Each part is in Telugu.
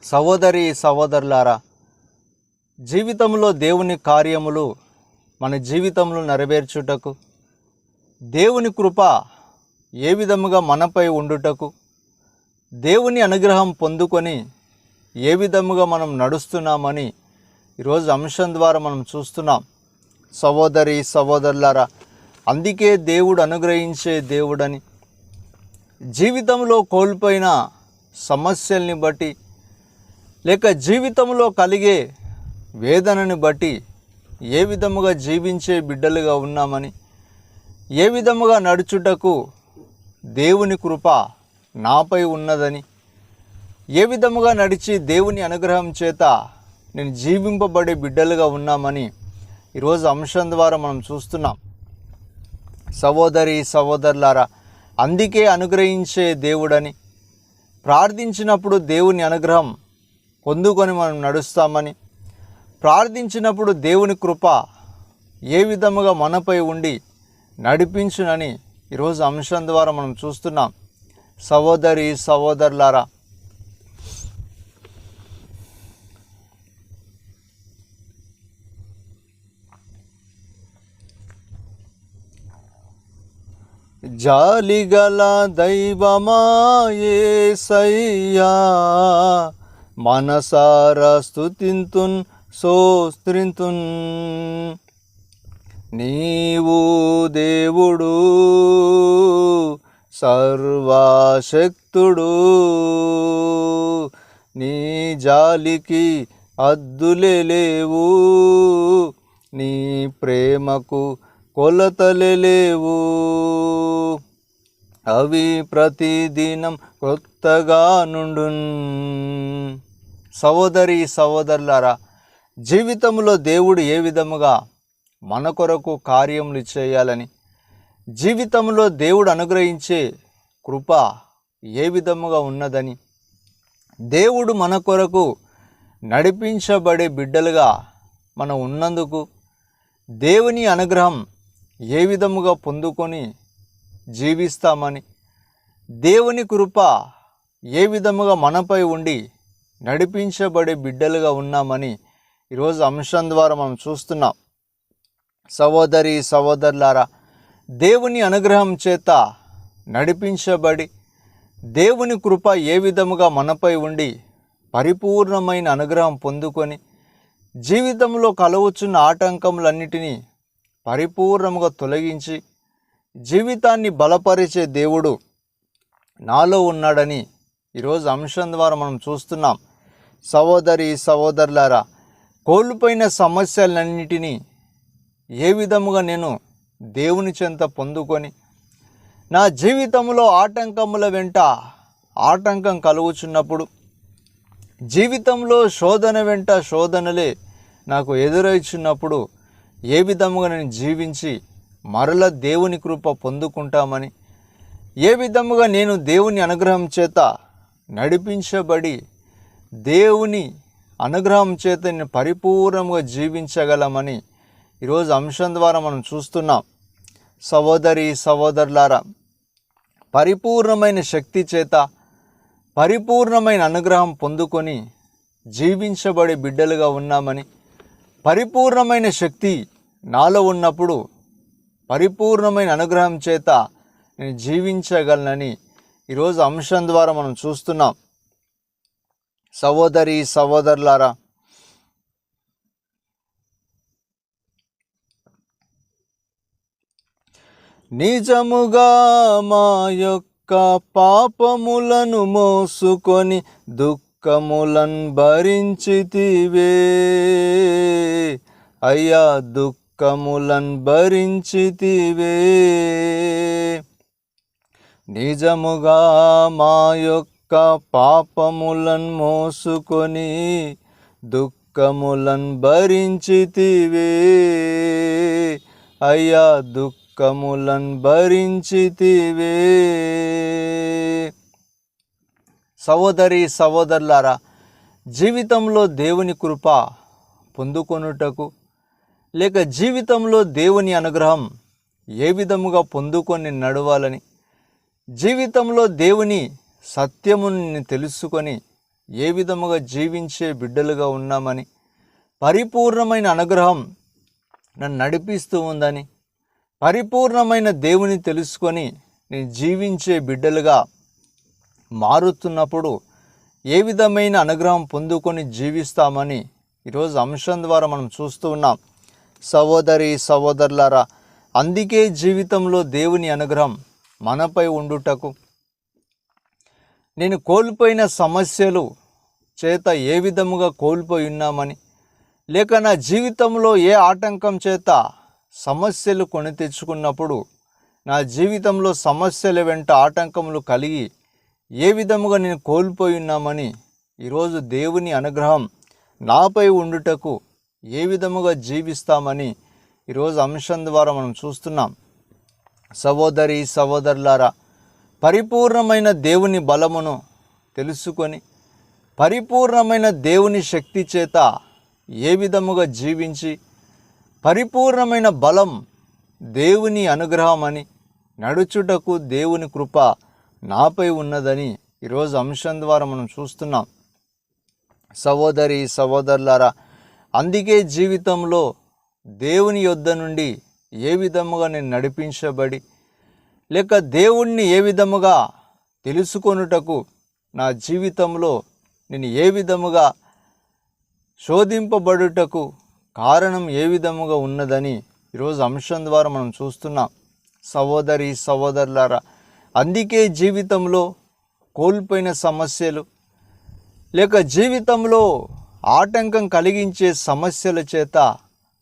సహోదరి సహోదరులారా, జీవితంలో దేవుని కార్యములు మన జీవితంలో నెరవేర్చుటకు, దేవుని కృప ఏ విధముగా మనపై ఉండుటకు, దేవుని అనుగ్రహం పొందుకొని ఏ విధముగా మనం నడుస్తున్నామని ఈరోజు అంశం ద్వారా మనం చూస్తున్నాం. సహోదరి సహోదరులారా, అందుకే దేవుడు అనుగ్రహించే దేవుడని, జీవితంలో కోల్పోయిన సమస్యల్ని బట్టి లేక జీవితంలో కలిగే వేదనని బట్టి ఏ విధముగా జీవించే బిడ్డలుగా ఉన్నామని, ఏ విధముగా నడుచుటకు దేవుని కృప నాపై ఉన్నదని, ఏ విధముగా నడిచి దేవుని అనుగ్రహం చేత నేను జీవింపబడే బిడ్డలుగా ఉన్నామని ఈరోజు అంశం ద్వారా మనం చూస్తున్నాం. సహోదరి సహోదరులారా, అందుకే అనుగ్రహించే దేవుడని, ప్రార్థించినప్పుడు దేవుని అనుగ్రహం పొందుకొని మనం నడుస్తామని, ప్రార్థించినప్పుడు దేవుని కృప ఏ విధముగా మనపై ఉండి నడిపించునని ఈరోజు అంశం ద్వారా మనం చూస్తున్నాం. సహోదరి సహోదరులారా, జాలిగల దైవమా యేసయ్యా, మనసారా స్తుతింతున్ స్తోత్రింతున్. నీవు దేవుడు, సర్వశక్తుడు, నీ జాలికి అద్దులే లేవు, నీ ప్రేమకు కొలతలే లేవు, అవి ప్రతిదినం కొత్తగా నుండున్. సహోదరి సహోదరులారా, జీవితంలో దేవుడు ఏ విధముగా మన కొరకు కార్యములు చేయాలని, జీవితంలో దేవుడు అనుగ్రహించే కృప ఏ విధముగా ఉన్నదని, దేవుడు మన కొరకు నడిపించబడే బిడ్డలుగా మనం ఉన్నందుకు దేవుని అనుగ్రహం ఏ విధముగా పొందుకొని జీవిస్తామని, దేవుని కృప ఏ విధముగా మనపై ఉండి నడిపించబడే బిడ్డలుగా ఉన్నామని ఈరోజు అంశం ద్వారా మనం చూస్తున్నాం. సహోదరి సహోదరులారా, దేవుని అనుగ్రహం చేత నడిపించబడి, దేవుని కృప ఏ విధముగా మనపై ఉండి పరిపూర్ణమైన అనుగ్రహం పొందుకొని జీవితంలో కలుగుచున్న ఆటంకములన్నిటినీ పరిపూర్ణముగా తొలగించి జీవితాన్ని బలపరిచే దేవుడు నాలో ఉన్నాడని ఈరోజు అంశం ద్వారా మనం చూస్తున్నాం. సహోదరి సహోదరులారా, కోల్పోయిన సమస్యలన్నిటినీ ఏ విధముగా నేను దేవుని చెంత పొందుకొని, నా జీవితంలో ఆటంకముల వెంట ఆటంకం కలుగుచున్నప్పుడు, జీవితంలో శోధన వెంట శోధనలే నాకు ఎదురవుచున్నప్పుడు ఏ విధముగా నేను జీవించి మరల దేవుని కృప పొందుకుంటామని, ఏ విధముగా నేను దేవుని అనుగ్రహం చేత నడిపించబడి దేవుని అనుగ్రహం చేత నేను పరిపూర్ణంగా జీవించగలమని ఈరోజు అంశం ద్వారా మనం చూస్తున్నాం. సహోదరి సహోదరులారా, పరిపూర్ణమైన శక్తి చేత పరిపూర్ణమైన అనుగ్రహం పొందుకొని జీవించబడే బిడ్డలుగా ఉన్నామని, పరిపూర్ణమైన శక్తి నాలో ఉన్నప్పుడు పరిపూర్ణమైన అనుగ్రహం చేత నేను జీవించగలనని ఈరోజు అంశం ద్వారా మనం చూస్తున్నాం. సహోదరి సహోదరులారా, నిజముగా మా యొక్క పాపములను మోసుకొని దుఃఖములను భరించితివే అయ్యా, దుఃఖములను భరించితివే. నిజముగా మా యొక్క పాపములను మోసుకొని దుఃఖములను భరించితివే అయ్యా, దుఃఖములను భరించితివే. సహోదరి సహోదరులారా, జీవితంలో దేవుని కృప పొందుకొనుటకు లేక జీవితంలో దేవుని అనుగ్రహం ఏ విధముగా పొందుకొని నడవాలని, జీవితంలో దేవుని సత్యముని తెలుసుకొని ఏ విధముగా జీవించే బిడ్డలుగా ఉన్నామని, పరిపూర్ణమైన అనుగ్రహం నన్ను నడిపిస్తూ ఉందని, పరిపూర్ణమైన దేవుని తెలుసుకొని నేను జీవించే బిడ్డలుగా మారుతున్నప్పుడు ఏ విధమైన అనుగ్రహం పొందుకొని జీవిస్తామని ఈరోజు అంశం ద్వారా మనం చూస్తూ ఉన్నాం. సహోదరి సహోదరులారా, అందుకే జీవితంలో దేవుని అనుగ్రహం మనపై ఉండుటకు, నేను కోల్పోయిన సమస్యలు చేత ఏ విధముగా కోల్పోయి ఉన్నామని, లేక నా జీవితంలో ఏ ఆటంకం చేత సమస్యలు కొని తెచ్చుకున్నప్పుడు, నా జీవితంలో సమస్యల వెంట ఆటంకములు కలిగి ఏ విధముగా నేను కోల్పోయి ఉన్నామని, ఈరోజు దేవుని అనుగ్రహం నాపై ఉండుటకు ఏ విధముగా జీవిస్తామని ఈరోజు అంశం ద్వారా మనం చూస్తున్నాం. సహోదరి సహోదరులారా, పరిపూర్ణమైన దేవుని బలమును తెలుసుకొని, పరిపూర్ణమైన దేవుని శక్తి చేత ఏ విధముగా జీవించి, పరిపూర్ణమైన బలం దేవుని అనుగ్రహం అని నడుచుటకు దేవుని కృప నాపై ఉన్నదని ఈరోజు అంశం ద్వారా మనం చూస్తున్నాం. సహోదరి సహోదరులారా, అందుకే జీవితంలో దేవుని యొద్ద నుండి ఏ విధముగా నేను నడిపించబడి, లేక దేవుణ్ణి ఏ విధముగా తెలుసుకొనుటకు, నా జీవితంలో నేను ఏ విధముగా శోధింపబడుటకు కారణం ఏ విధముగా ఉన్నదని ఈరోజు అంశం ద్వారా మనం చూస్తున్నాం. సహోదరి సహోదరులారా, అందుకే జీవితంలో కోల్పోయిన సమస్యలు, లేక జీవితంలో ఆటంకం కలిగించే సమస్యల చేత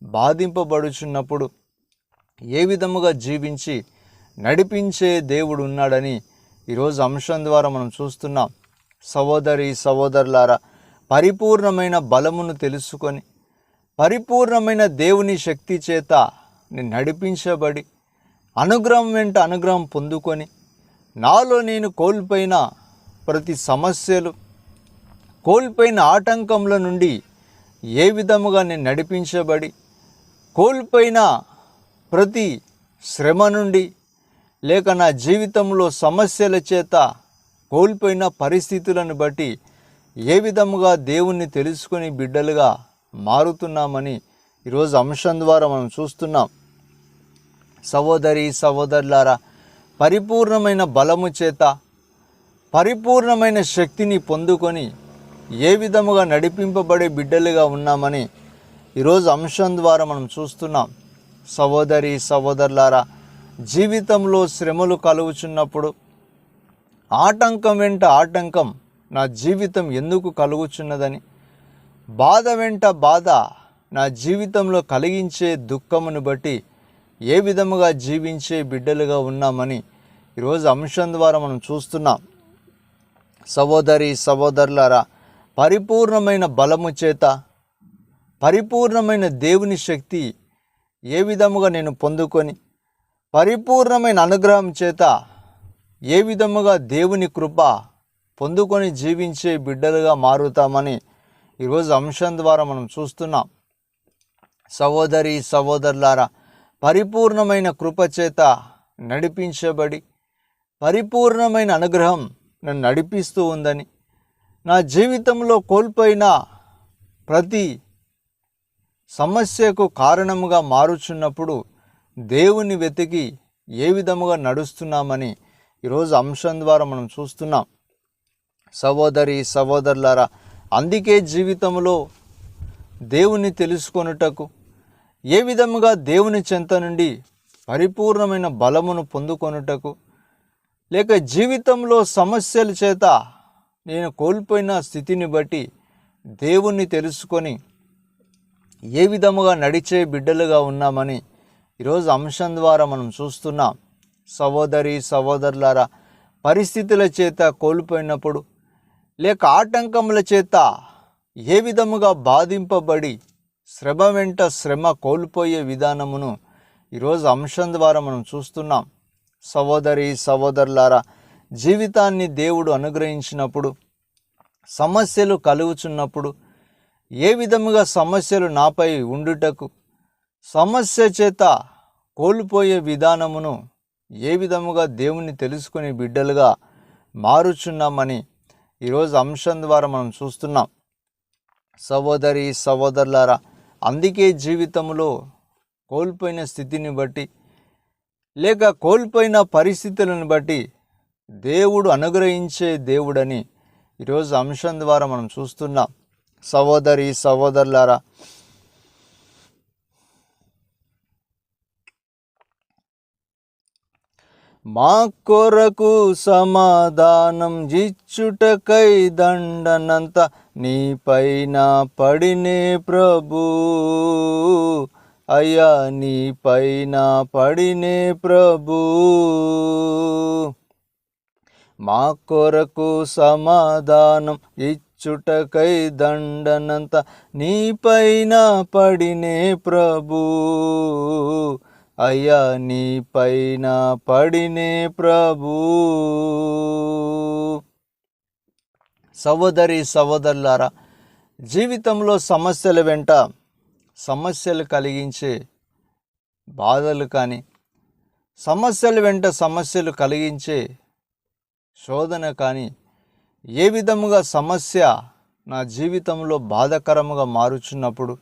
బాధింపబడుచున్నప్పుడు ఏ విధముగా జీవించి నడిపించే దేవుడు ఉన్నాడని ఈరోజు అంశం ద్వారా మనం చూస్తున్నాం. సహోదరి సహోదరులారా, పరిపూర్ణమైన బలమును తెలుసుకొని, పరిపూర్ణమైన దేవుని శక్తి చేత నేను నడిపించబడి, అనుగ్రహం వెంట అనుగ్రహం పొందుకొని, నాలో నేను కోల్పోయిన ప్రతి సమస్యలు, కోల్పోయిన ఆటంకముల నుండి ఏ విధముగా నేను నడిపించబడి, కోల్పోయిన ప్రతి శ్రమ నుండి, లేక నా జీవితంలో సమస్యల చేత కోల్పోయిన పరిస్థితులను బట్టి ఏ విధముగా దేవుణ్ణి తెలుసుకొని బిడ్డలుగా మారుతున్నామని ఈరోజు అంశం ద్వారా మనం చూస్తున్నాం. సహోదరి సహోదరులారా, పరిపూర్ణమైన బలము చేత, పరిపూర్ణమైన శక్తిని పొందుకొని ఏ విధముగా నడిపింపబడే బిడ్డలుగా ఉన్నామని ఈరోజు అంశం ద్వారా మనం చూస్తున్నాం. సహోదరి సహోదరులారా, జీవితంలో శ్రమలు కలుగుచున్నప్పుడు, ఆటంకం వెంట ఆటంకం నా జీవితం ఎందుకు కలుగుచున్నదని, బాధ వెంట బాధ నా జీవితంలో కలిగించే దుఃఖమును బట్టి ఏ విధముగా జీవించే బిడ్డలుగా ఉన్నామని ఈరోజు అంశం ద్వారా మనం చూస్తున్నాం. సహోదరి సహోదరులారా, పరిపూర్ణమైన బలము చేత, పరిపూర్ణమైన దేవుని శక్తి ఏ విధముగా నేను పొందుకొని, పరిపూర్ణమైన అనుగ్రహం చేత ఏ విధముగా దేవుని కృప పొందుకొని జీవించే బిడ్డలుగా మారుతామని ఈరోజు అంశం ద్వారా మనం చూస్తున్నాం. సహోదరి సహోదరులారా, పరిపూర్ణమైన కృప చేత నడిపించబడి, పరిపూర్ణమైన అనుగ్రహం నన్ను నడిపిస్తూ ఉందని, నా జీవితంలో కోల్పోయిన ప్రతి సమస్యకు కారణముగా మారుచున్నప్పుడు దేవుని వెతికి ఏ విధముగా నడుస్తున్నామని ఈరోజు అంశం ద్వారా మనం చూస్తున్నాం. సహోదరి సహోదరులారా, అందుకే జీవితంలో దేవుని తెలుసుకొనుటకు, ఏ విధముగా దేవుని చెంత నుండి పరిపూర్ణమైన బలమును పొందుకొనుటకు, లేక జీవితంలో సమస్యల చేత నేను కోల్పోయిన స్థితిని బట్టి దేవుణ్ణి తెలుసుకొని ఏ విధముగా నడిచే బిడ్డలుగా ఉన్నామని ఈరోజు అంశం ద్వారా మనం చూస్తున్నాం. సహోదరి సహోదరులారా, పరిస్థితుల చేత కోల్పోయినప్పుడు, లేక ఆటంకముల చేత ఏ విధముగా బాధింపబడి శ్రమ వెంట శ్రమ కోల్పోయే విధానమును ఈరోజు అంశం ద్వారా మనం చూస్తున్నాం. సహోదరి సహోదరులారా, జీవితాన్ని దేవుడు అనుగ్రహించినప్పుడు, సమస్యలు కలుగుచున్నప్పుడు, ఏ విధముగా సమస్యలు నాపై ఉండుటకు, సమస్య చేత కోల్పోయే విధానమును ఏ విధముగా దేవుని తెలుసుకుని బిడ్డలుగా మారుచున్నామని ఈరోజు అంశం ద్వారా మనం చూస్తున్నాం. సహోదరి సహోదరులారా, అందుకే జీవితంలో కోల్పోయిన స్థితిని బట్టి లేక కోల్పోయిన పరిస్థితులను బట్టి దేవుడు అనుగ్రహించే దేవుడని ఈరోజు అంశం ద్వారా మనం చూస్తున్నాం. సహోదరి సహోదరులారా, మా కొరకు సమాధానం ఇచ్చుటకై దండనంత నీపైన పడినే ప్రభు, అయ్యా నీపైన పడినే ప్రభు. మా కొరకు సమాధానం ఇచ్చుటకై దండనంత నీపైన పడినే ప్రభు, అయ్యా నీపైన పడినే ప్రభు. సహోదరి సహోదరులారా, జీవితంలో సమస్యల వెంట సమస్యలు కలిగించే బాధలు కానీ, సమస్యల వెంట సమస్యలు కలిగించే శోధన కానీ, ఏ విధముగా సమస్య నా జీవితంలో బాధాకరముగా మారుచున్నప్పుడు,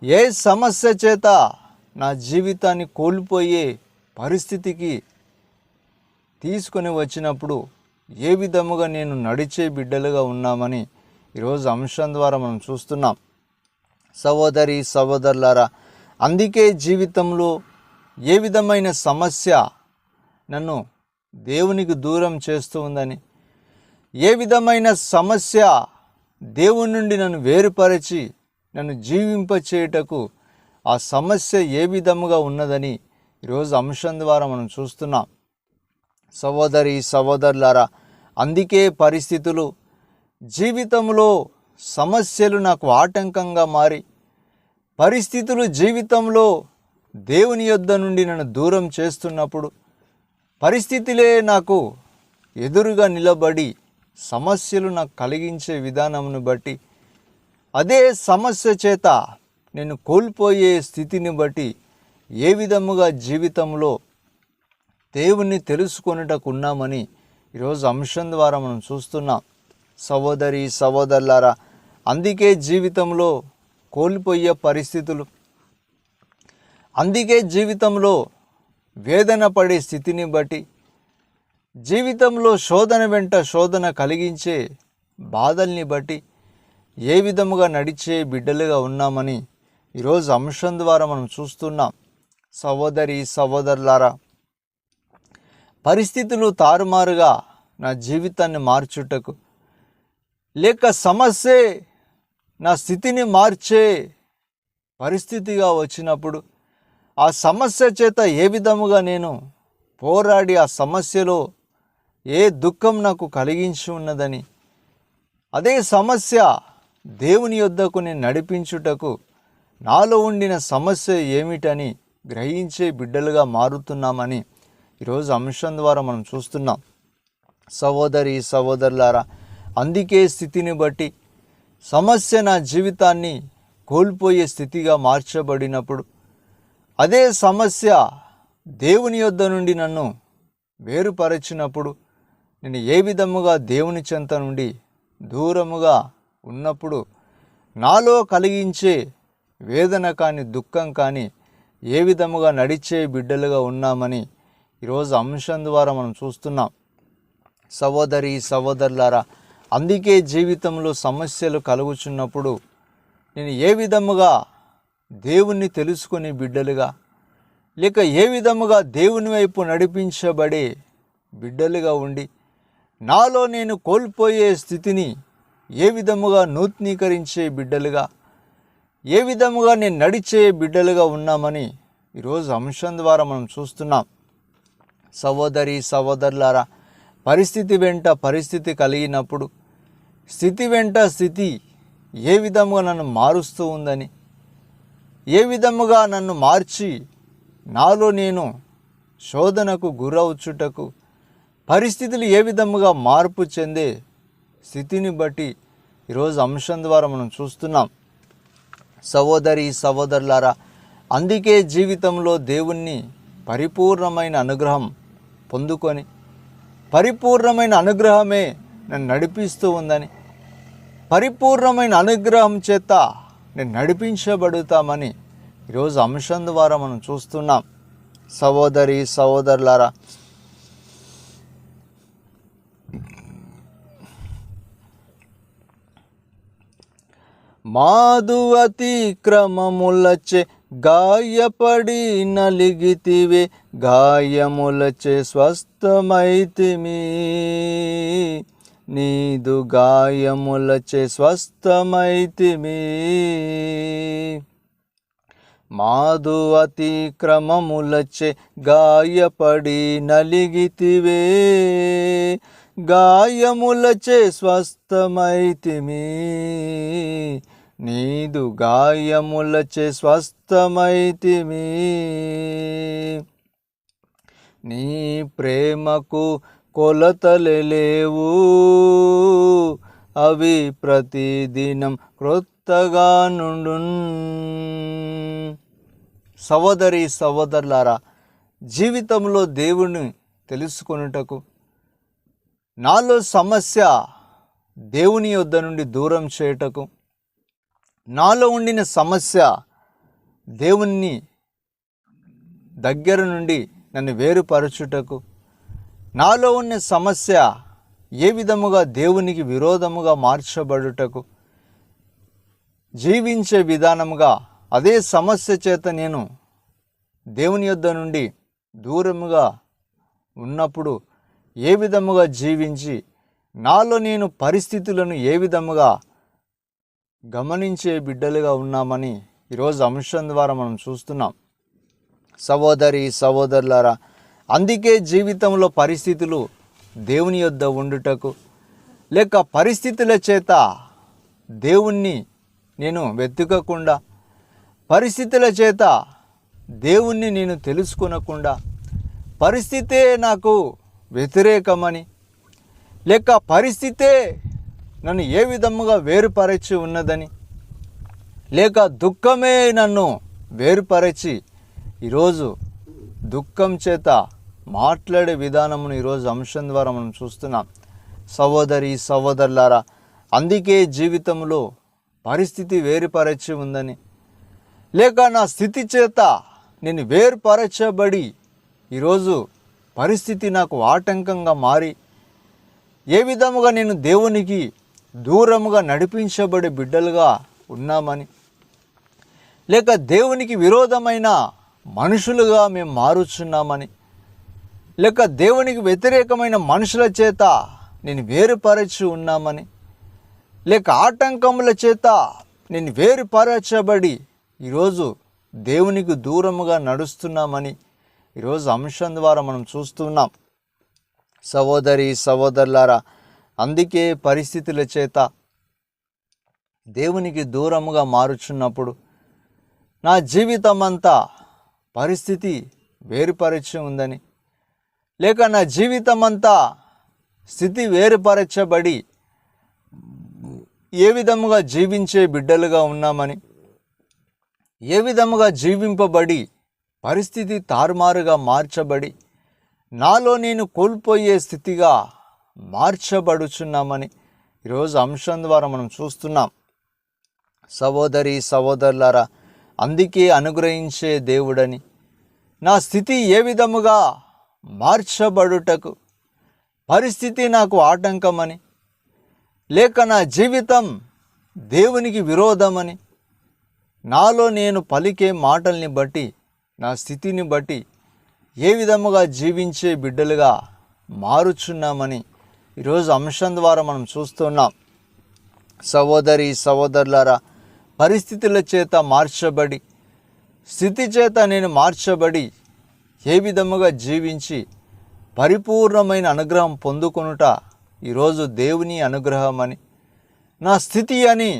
ఏ సమస్య చేత నా జీవితాన్ని కోల్పోయే పరిస్థితికి తీసుకొని వచ్చినప్పుడు ఏ విధముగా నేను నడిచే బిడ్డలుగా ఉన్నామని ఈరోజు అంశం ద్వారా మనం చూస్తున్నాం. సహోదరి సహోదరులారా, అందుకే జీవితంలో ఏ విధమైన సమస్య నన్ను దేవునికి దూరం చేస్తూ ఉందని, ఏ విధమైన సమస్య దేవుని నుండి నన్ను వేరుపరిచి నన్ను జీవింపచేయుటకు ఆ సమస్య ఏ విధముగా ఉన్నదని ఈరోజు అంశం ద్వారా మనం చూస్తున్నాం. సహోదరి సహోదరులారా, అందుకే పరిస్థితులు జీవితంలో సమస్యలు నాకు ఆటంకంగా మారి, పరిస్థితులు జీవితంలో దేవుని యొద్ద నుండి నన్ను దూరం చేస్తున్నప్పుడు, పరిస్థితులే నాకు ఎదురుగా నిలబడి సమస్యలు నాకు కలిగించే విధానమును బట్టి, అదే సమస్య చేత నేను కోల్పోయే స్థితిని బట్టి ఏ విధముగా జీవితంలో దేవుణ్ణి తెలుసుకొనుటకున్నామని ఈరోజు అంశం ద్వారా మనం చూస్తున్నాం. సహోదరి సహోదరులారా, అందుకే జీవితంలో కోల్పోయే పరిస్థితులు, అందుకే జీవితంలో వేదన పడే స్థితిని బట్టి, జీవితంలో శోధన వెంట శోధన కలిగించే బాధల్ని బట్టి ఏ విధముగా నడిచే బిడ్డలుగా ఉన్నామని ఈరోజు అంశం ద్వారా మనం చూస్తున్నాం. సహోదరి సహోదరులారా, పరిస్థితులు తారుమారుగా నా జీవితాన్ని మార్చుటకు, లేక సమస్యే నా స్థితిని మార్చే పరిస్థితిగా వచ్చినప్పుడు, ఆ సమస్య చేత ఏ విధముగా నేను పోరాడి ఆ సమస్యలో ఏ దుఃఖం నాకు కలిగించి ఉన్నదని, అదే సమస్య దేవుని యొద్దకు నేను నడిపించుటకు నాలో ఉండిన సమస్య ఏమిటని గ్రహించే బిడ్డలుగా మారుతున్నామని ఈరోజు అంశం ద్వారా మనం చూస్తున్నాం. సహోదరి సహోదరులారా, అందుకే స్థితిని బట్టి సమస్య నా జీవితాన్ని కోల్పోయే స్థితిగా మార్చబడినప్పుడు, అదే సమస్య దేవుని యొద్ద నుండి నన్ను వేరుపరచినప్పుడు, నేను ఏ విధముగా దేవుని చెంత నుండి దూరముగా ఉన్నప్పుడు నాలో కలిగించే వేదన కానీ దుఃఖం కానీ ఏ విధముగా నడిచే బిడ్డలుగా ఉన్నామని ఈరోజు అంశం ద్వారా మనం చూస్తున్నాం. సహోదరి సహోదరులారా, అందుకే జీవితంలో సమస్యలు కలుగుచున్నప్పుడు నేను ఏ విధముగా దేవుణ్ణి తెలుసుకునే బిడ్డలుగా, లేక ఏ విధముగా దేవుని వైపు నడిపించబడే బిడ్డలుగా ఉండి, నాలో నేను కోల్పోయే స్థితిని ఏ విధముగా నూతనీకరించే బిడ్డలుగా, ఏ విధముగా నేను నడిచే బిడ్డలుగా ఉన్నామని ఈరోజు అంశం ద్వారా మనం చూస్తున్నాం. సహోదరి సహోదరులారా, పరిస్థితి వెంట పరిస్థితి కలిగినప్పుడు, స్థితి వెంట స్థితి ఏ విధముగా నన్ను మారుస్తూ ఉందని, ఏ విధముగా నన్ను మార్చి నాలో నేను శోధనకు గురవుచుటకు, పరిస్థితులు ఏ విధముగా మార్పు చెందే స్థితిని బట్టి ఈరోజు అంశం ద్వారా మనం చూస్తున్నాం. సహోదరి సహోదరులారా, అందుకే జీవితంలో దేవుణ్ణి పరిపూర్ణమైన అనుగ్రహం పొందుకొని, పరిపూర్ణమైన అనుగ్రహమే నన్ను నడిపిస్తూ ఉందని, పరిపూర్ణమైన అనుగ్రహం చేత నేను నడిపించబడుతామని ఈరోజు అంశం ద్వారా మనం చూస్తున్నాం. సహోదరి సహోదరులారా, మాదు అతిక్రమములచే గాయపడి నలిగితివే, గాయములచే స్వస్థమైతిమి. నీదు గాయములచే స్వస్థమైతిమి. మాదు అతిక్రమములచే గాయపడి నలిగితివే, గాయములచే స్వస్థమైతిమి. నీదు గాయములచే స్వస్థమైతిమి. నీ ప్రేమకు కొలతలే లేవు, అవి ప్రతిదినం క్రొత్తగా నుండున్. సహోదరి సహోదరులారా, జీవితంలో దేవుని తెలుసుకొనుటకు నాలో సమస్య దేవుని యొద్ద నుండి దూరం చేయుటకు, నాలో ఉండిన సమస్య దేవుని దగ్గర నుండి నన్ను వేరుపరచుటకు, నాలో ఉన్న సమస్య ఏ విధముగా దేవునికి విరోధముగా మార్చబడుటకు, జీవించే విధానముగా అదే సమస్య చేత నేను దేవుని యొద్ద నుండి దూరముగా ఉన్నప్పుడు ఏ విధముగా జీవించి నాలో నేను పరిస్థితులను ఏ విధముగా గమనించే బిడ్డలుగా ఉన్నామని ఈరోజు అంశం ద్వారా మనం చూస్తున్నాం. సహోదరి సహోదరులారా, అందుకే జీవితంలో పరిస్థితులు దేవుని యొద్ద ఉండుటకు, లేక పరిస్థితుల చేత దేవుణ్ణి నేను వెతుకకుండా, పరిస్థితుల చేత దేవుణ్ణి నేను తెలుసుకొనకుండా, పరిస్థితే నాకు వ్యతిరేకమని, లేక పరిస్థితే నన్ను ఏ విధముగా వేరుపరచి ఉన్నదని, లేక దుఃఖమే నన్ను వేరుపరచి ఈరోజు దుఃఖం చేత మాట్లాడే విధానమును ఈరోజు అంశం ద్వారా మనం చూస్తున్నాం. సహోదరి సహోదరులారా, అందుకే జీవితంలో పరిస్థితి వేరుపరచి ఉందని, లేక నా స్థితి చేత నేను వేరుపరచబడి ఈరోజు పరిస్థితి నాకు ఆటంకంగా మారి ఏ విధముగా నేను దేవునికి దూరముగా నడిపించబడే బిడ్డలుగా ఉన్నామని, లేక దేవునికి విరోధమైన మనుషులుగా మేము మారుచున్నామని, లేక దేవునికి వ్యతిరేకమైన మనుషుల చేత నేను వేరుపరచి ఉన్నామని, లేక ఆటంకముల చేత నేను వేరుపరచబడి ఈరోజు దేవునికి దూరముగా నడుస్తున్నామని ఈరోజు అంశం ద్వారా మనం చూస్తున్నాం. సహోదరి సహోదరులారా, అందుకే పరిస్థితుల చేత దేవునికి దూరముగా మారుచున్నప్పుడు నా జీవితం అంతా పరిస్థితి వేరుపరచి ఉందని, లేక నా జీవితం అంతా స్థితి వేరుపరచబడి ఏ విధముగా జీవించే బిడ్డలుగా ఉన్నామని, ఏ విధముగా జీవింపబడి పరిస్థితి తారుమారుగా మార్చబడి నాలో నేను కోల్పోయే స్థితిగా మార్చబడుచున్నామని ఈరోజు అంశం ద్వారా మనం చూస్తున్నాం. సహోదరి సహోదరులారా, అందుకే అనుగ్రహించే దేవుడని, నా స్థితి ఏ విధముగా మార్చబడుటకు, పరిస్థితి నాకు ఆటంకమని, లేక నా జీవితం దేవునికి విరోధమని, నాలో నేను పలికే మాటల్ని బట్టి, నా స్థితిని బట్టి ఏ విధముగా జీవించే బిడ్డలుగా మారుచున్నామని ఈరోజు అంశం ద్వారా మనం చూస్తున్నాం. సహోదరి సహోదరులారా, పరిస్థితుల చేత మార్చబడి, స్థితి చేత నేను మార్చబడి ఏ విధముగా జీవించి పరిపూర్ణమైన అనుగ్రహం పొందుకొనుట ఈరోజు దేవుని అనుగ్రహం అని, నా స్థితి అని,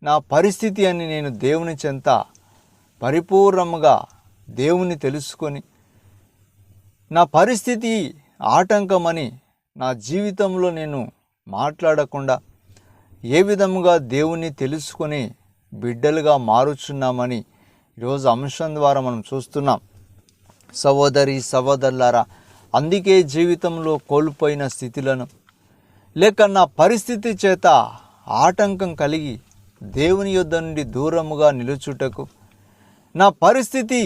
నా పరిస్థితి అని నేను దేవుని చెంత పరిపూర్ణముగా దేవుని తెలుసుకొని, నా పరిస్థితి ఆటంకమని నా జీవితంలో నేను మాట్లాడకుండా ఏ విధముగా దేవుని తెలుసుకొని బిడ్డలుగా మారుచున్నామని ఈరోజు అంశం ద్వారా మనం చూస్తున్నాం. సహోదరి సహోదరులారా, అందుకే జీవితంలో కోల్పోయిన స్థితులను, లేక నా పరిస్థితి చేత ఆటంకం కలిగి దేవుని యొద్ద నుండి దూరముగా నిలుచుటకు, నా పరిస్థితి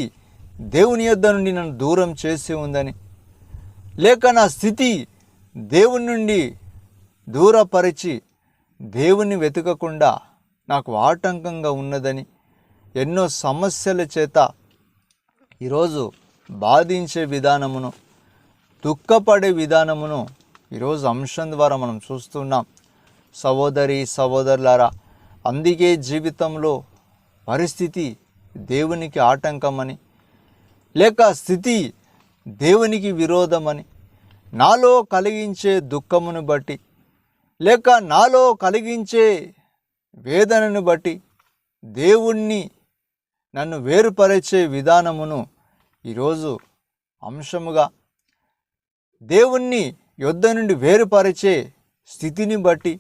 దేవుని యొద్ద నుండి నన్ను దూరం చేసి ఉందని, లేక నా స్థితి దేవుని నుండి దూరపరిచి దేవుని వెతకకుండా నాకు ఆటంకంగా ఉన్నదని ఎన్నో సమస్యల చేత ఈరోజు బాధించే విధానమును, దుఃఖపడే విధానమును ఈరోజు అంశం ద్వారా మనం చూస్తున్నాం. సహోదరి సహోదరులారా, అందుకే జీవితంలో పరిస్థితి దేవునికి ఆటంకమని, లేక స్థితి దేవునికి విరోధమని, నాలో కలిగించే దుఃఖమును బట్టి, లేక నాలో కలిగించే వేదనను బట్టి దేవుణ్ణి నన్ను వేరుపరిచే విధానమును ఈరోజు అంశముగా, దేవుణ్ణి యొద్ద నుండి వేరుపరిచే స్థితిని బట్టి,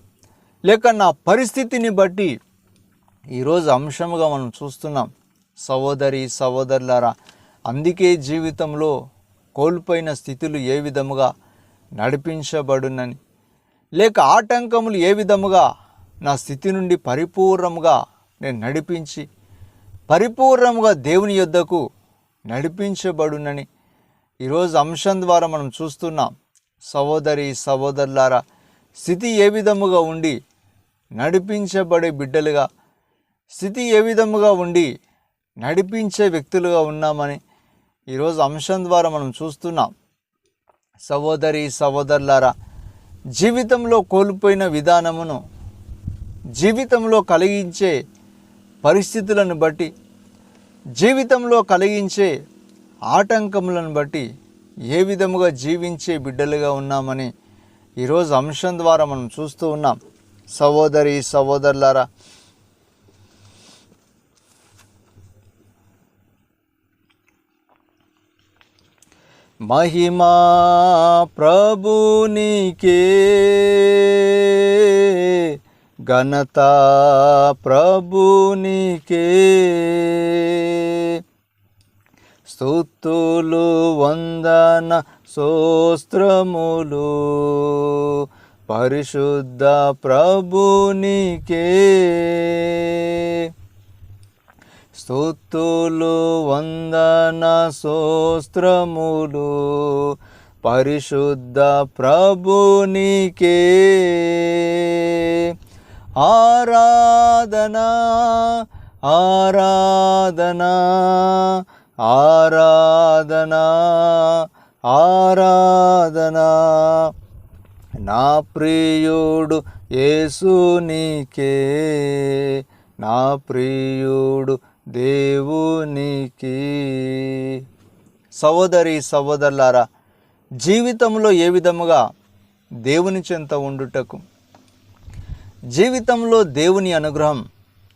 లేక నా పరిస్థితిని బట్టి ఈరోజు అంశముగా మనం చూస్తున్నాం. సహోదరి సహోదరులారా, అందుకే జీవితంలో కోల్పోయిన స్థితులు ఏ విధముగా నడిపించబడునని, లేక ఆటంకములు ఏ విధముగా నా స్థితి నుండి పరిపూర్ణముగా నేను నడిపించి పరిపూర్ణముగా దేవుని యొద్దకు నడిపించబడునని ఈరోజు అంశం ద్వారా మనం చూస్తున్నాం. సహోదరి సహోదరులారా, స్థితి ఏ విధముగా ఉండి నడిపించబడే బిడ్డలుగా, స్థితి ఏ విధముగా ఉండి నడిపించే వ్యక్తులుగా ఉన్నామని ఈరోజు అంశం ద్వారా మనం చూస్తున్నాం. సహోదరి సహోదరులారా, జీవితంలో కోల్పోయిన విధానమును, జీవితంలో కలిగించే పరిస్థితులను బట్టి, జీవితంలో కలిగించే ఆటంకములను బట్టి ఏ విధముగా జీవించే బిడ్డలుగా ఉన్నామని ఈరోజు అంశం ద్వారా మనం చూస్తూ ఉన్నాం. సహోదరి సహోదరులారా, మహిమా ప్రభునికే, ఘనత ప్రభునికే, స్తుతులు వందన స్తోత్రములు పరిశుద్ధ ప్రభునికే, స్తుతులు వందన స్తోత్రములు పరిశుద్ధ ప్రభునికే, ఆరాధనా ఆరాధనా ఆరాధనా ఆరాధనా, నా ప్రియుడు యేసునికే, నా ప్రియుడు దేవునికి. సహోదరి సహోదరులారా, జీవితంలో ఏ విధముగా దేవుని చెంత ఉండుటకు, జీవితంలో దేవుని అనుగ్రహం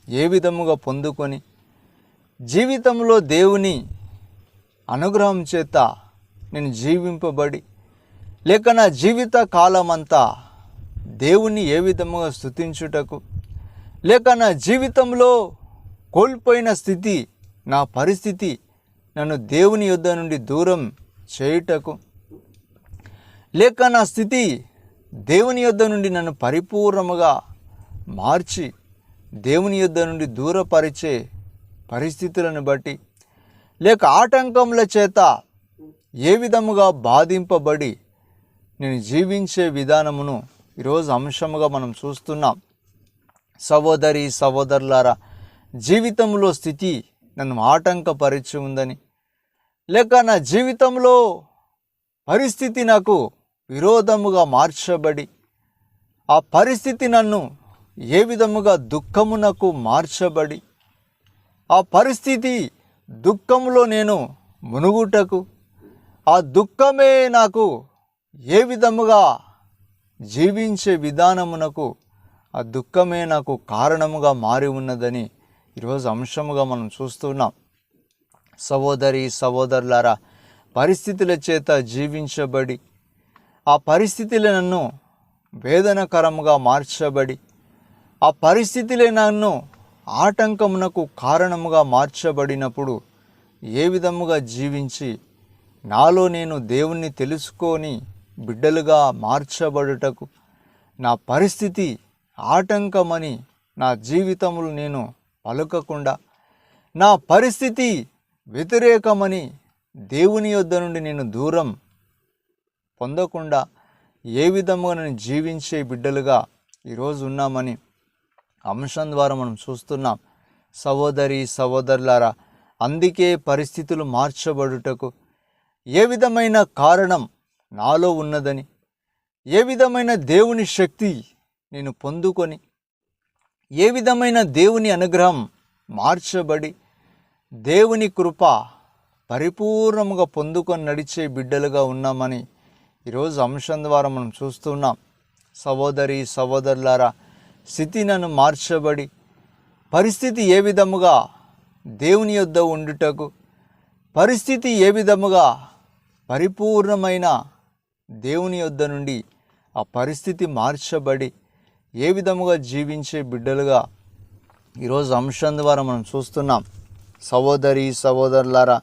ఏ విధముగా పొందుకొని, జీవితంలో దేవుని అనుగ్రహం చేత నేను జీవింపబడి, లేక నా జీవిత కాలమంతా దేవుని ఏ విధముగా స్తుతించుటకు, లేక నా జీవితంలో కోల్పోయిన స్థితి, నా పరిస్థితి నన్ను దేవుని యొద్ద నుండి దూరం చేయుటకు, లేక నా స్థితి దేవుని యొద్ద నుండి నన్ను పరిపూర్ణముగా మార్చి దేవుని యొద్ద నుండి దూరపరిచే పరిస్థితులను బట్టి, లేక ఆటంకముల చేత ఏ విధముగా బాధింపబడి నేను జీవించే విధానమును ఈరోజు అంశముగా మనం చూస్తున్నాం. సహోదరి సహోదరులారా, జీవితంలో స్థితి నన్ను ఆటంకపరిచి ఉందని, లేక నా జీవితంలో పరిస్థితి నాకు విరోధముగా మార్చబడి, ఆ పరిస్థితి నన్ను ఏ విధముగా దుఃఖమునకు మార్చబడి, ఆ పరిస్థితి దుఃఖములో నేను మునుగుటకు, ఆ దుఃఖమే నాకు ఏ విధముగా జీవించే విధానమునకు, ఆ దుఃఖమే నాకు కారణముగా మారి ఉన్నదని ఈరోజు అంశముగా మనం చూస్తున్నాం. సహోదరి సహోదరులారా, పరిస్థితుల చేత జీవించబడి, ఆ పరిస్థితులే నన్ను వేదనకరముగా మార్చబడి, ఆ పరిస్థితులే నన్ను ఆటంకమునకు కారణముగా మార్చబడినప్పుడు ఏ విధముగా జీవించి నాలో నేను దేవుణ్ణి తెలుసుకొని బిడ్డలుగా మార్చబడుటకు, నా పరిస్థితి ఆటంకమని నా జీవితంలో నేను పలుకకుండా, నా పరిస్థితి వ్యతిరేకమని దేవుని యొద్ద నుండి నేను దూరం పొందకుండా ఏ విధంగా నేను జీవించే బిడ్డలుగా ఈరోజు ఉన్నామని అంశం ద్వారా మనం చూస్తున్నాం. సహోదరి సహోదరులారా, అందుకే పరిస్థితులు మార్చబడుటకు ఏ విధమైన కారణం నాలో ఉన్నదని, ఏ విధమైన దేవుని శక్తి నేను పొందుకొని, ఏ విధమైన దేవుని అనుగ్రహం మార్చబడి దేవుని కృప పరిపూర్ణముగా పొందుకొని నడిచే బిడ్డలుగా ఉన్నామని ఈరోజు అంశం ద్వారా మనం చూస్తున్నాం. సహోదరి సహోదరులారా, స్థితి నన్ను మార్చబడి పరిస్థితి ఏ విధముగా దేవుని యొద్ద ఉండుటకు, పరిస్థితి ఏ విధముగా పరిపూర్ణమైన దేవుని యొద్ద నుండి ఆ పరిస్థితి మార్చబడి ఏ విధముగా జీవించే బిడ్డలుగా ఈరోజు అంశం ద్వారా మనం చూస్తున్నాం. సహోదరి సహోదరులారా,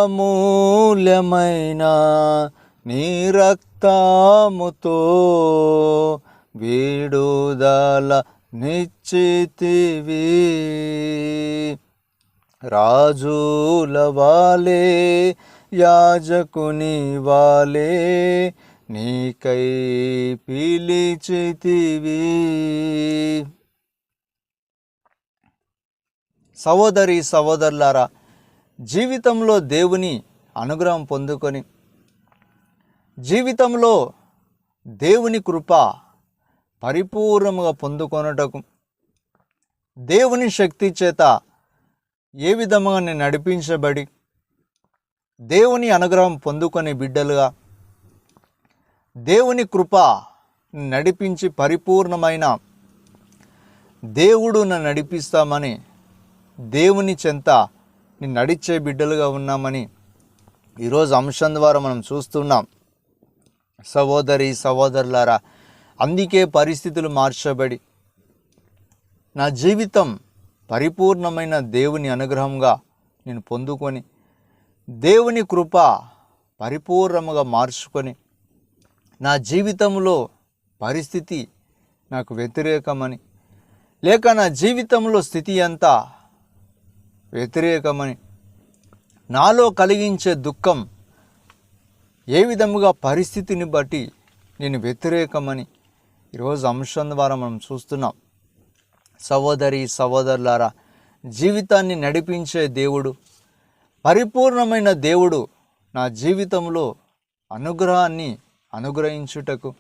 అమూల్యమైన నీ రక్తముతో విడుదల నిశ్చితివి, రాజుల వాలే యాజకుని వాలే నీకై పిలిచితివి. సహోదరి సహోదరులారా, జీవితంలో దేవుని అనుగ్రహం పొందుకొని, జీవితంలో దేవుని కృప పరిపూర్ణముగా పొందుకొనుటకు దేవుని శక్తి చేత ఏ విధముగా నేను నడిపించబడి దేవుని అనుగ్రహం పొందుకొని బిడ్డలుగా దేవుని కృప నడిపించి పరిపూర్ణమైన దేవుడు నన్ను నడిపిస్తామని దేవుని చెంత నేను నడిచే బిడ్డలుగా ఉన్నామని ఈరోజు అంశం ద్వారా మనం చూస్తున్నాం. సహోదరి సహోదరులారా, అందుకే పరిస్థితులు మార్చబడి నా జీవితం పరిపూర్ణమైన దేవుని అనుగ్రహంగా నేను పొందుకొని దేవుని కృప పరిపూర్ణముగా మార్చుకొని నా జీవితంలో పరిస్థితి నాకు వ్యతిరేకమని, లేక నా జీవితంలో స్థితి అంతా వ్యతిరేకమని, నాలో కలిగించే దుఃఖం ఏ విధముగా పరిస్థితిని బట్టి నేను వ్యతిరేకమని ఈరోజు అంశం ద్వారా మనం చూస్తున్నాం. సహోదరి సహోదరులారా, జీవితాన్ని నడిపించే దేవుడు, పరిపూర్ణమైన దేవుడు నా జీవితంలో అనుగ్రహాన్ని అనుగ్రహించుటకు,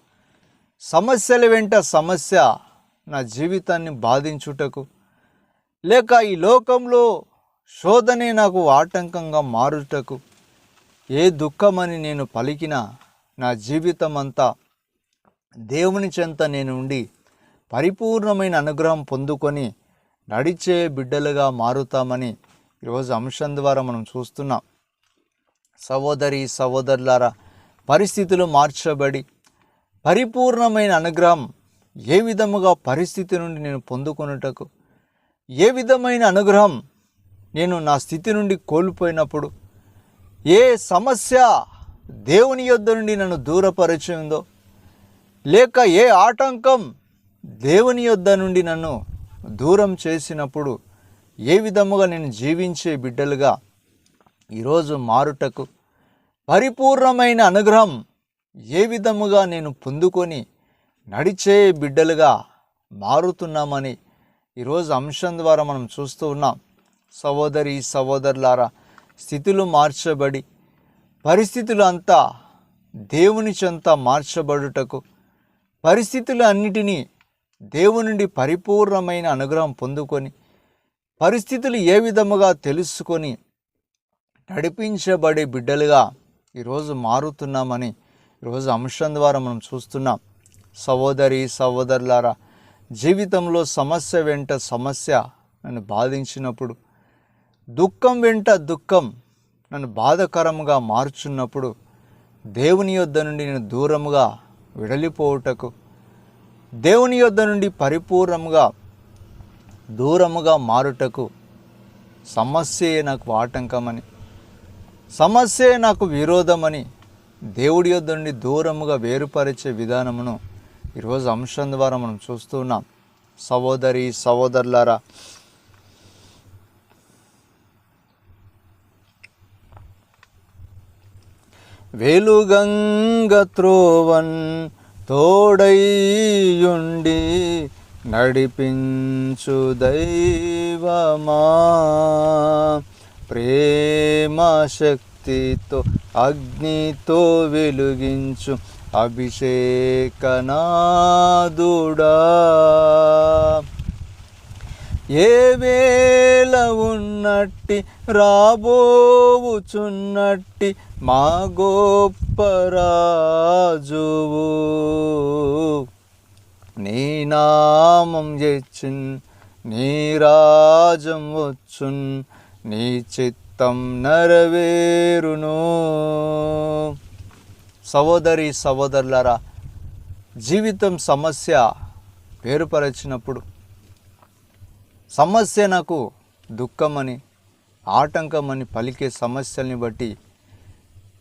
సమస్యల వెంట సమస్య నా జీవితాన్ని బాధించుటకు, లేక ఈ లోకంలో శోధనే నాకు ఆటంకంగా మారుటకు, ఏ దుఃఖమని నేను పలికినా నా జీవితం అంతా దేవుని చెంత నేను ఉండి పరిపూర్ణమైన అనుగ్రహం పొందుకొని నడిచే బిడ్డలుగా మారుతామని ఈరోజు అంశం ద్వారా మనం చూస్తున్నాం. సహోదరి సహోదరులారా, పరిస్థితులు మార్చబడి పరిపూర్ణమైన అనుగ్రహం ఏ విధముగా పరిస్థితి నుండి నేను పొందుకొనుటకు, ఏ విధమైన అనుగ్రహం నేను నా స్థితి నుండి కోల్పోయినప్పుడు, ఏ సమస్య దేవుని యొద్ద నుండి నన్ను దూరపరిచిందో, లేక ఏ ఆటంకం దేవుని యొద్ద నుండి నన్ను దూరం చేసినప్పుడు ఏ విధముగా నేను జీవించే బిడ్డలుగా ఈరోజు మారుటకు, పరిపూర్ణమైన అనుగ్రహం ఏ విధముగా నేను పొందుకొని నడిచే బిడ్డలుగా మారుతున్నామని ఈరోజు అంశం ద్వారా మనం చూస్తూ ఉన్నాం. సహోదరి సహోదరులారా, స్థితులు మార్చబడి పరిస్థితులు అంతా దేవుని చెంత మార్చబడుటకు, పరిస్థితులు అన్నిటినీ దేవుని నుండి పరిపూర్ణమైన అనుగ్రహం పొందుకొని పరిస్థితులు ఏ విధముగా తెలుసుకొని నడిపించబడే బిడ్డలుగా ఈరోజు మారుతున్నామని ఈరోజు అంశం ద్వారా మనం చూస్తున్నాం. సహోదరి సహోదరులారా, జీవితంలో సమస్య వెంట సమస్య నన్ను బాధించినప్పుడు, దుఃఖం వెంట దుఃఖం నన్ను బాధకరంగా మార్చున్నప్పుడు దేవుని యొద్ద నుండి నేను దూరముగా విడలిపోవుటకు, దేవుని యొద్ద నుండి పరిపూర్ణముగా దూరముగా మారుటకు సమస్యే నాకు ఆటంకమని, సమస్యే నాకు విరోధమని దేవుడి యొద్ద నుండి దూరముగా వేరుపరిచే విధానమును ఈరోజు అంశం ద్వారా మనం చూస్తున్నాం. సహోదరి సహోదరులారా, వెలుగంగ త్రోవన్ తోడైయుండి నడిపించు దైవమా, ప్రేమ శక్తితో అగ్నితో వెలుగించు అభిషేకనాదుడా, ఏ వేళ ఉన్నట్టి రాబోవుచున్నట్టి మా గొప్ప రాజువు, నీ నామం ఎచ్చున్ నీ రాజం వచ్చున్ నీ చిత్తం నెరవేరును. సహోదరి సహోదరులారా, జీవితం సమస్య వేరుపరచినప్పుడు సమస్య నాకు దుఃఖమని ఆటంకమని పలికే సమస్యల్ని బట్టి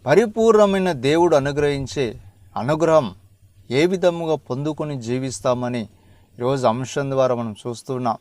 పరిపూర్ణమైన దేవుడు అనుగ్రహించే అనుగ్రహం ఏ విధముగా పొందుకొని జీవిస్తామని ఈరోజు అంశం ద్వారా మనం చూస్తున్నాం.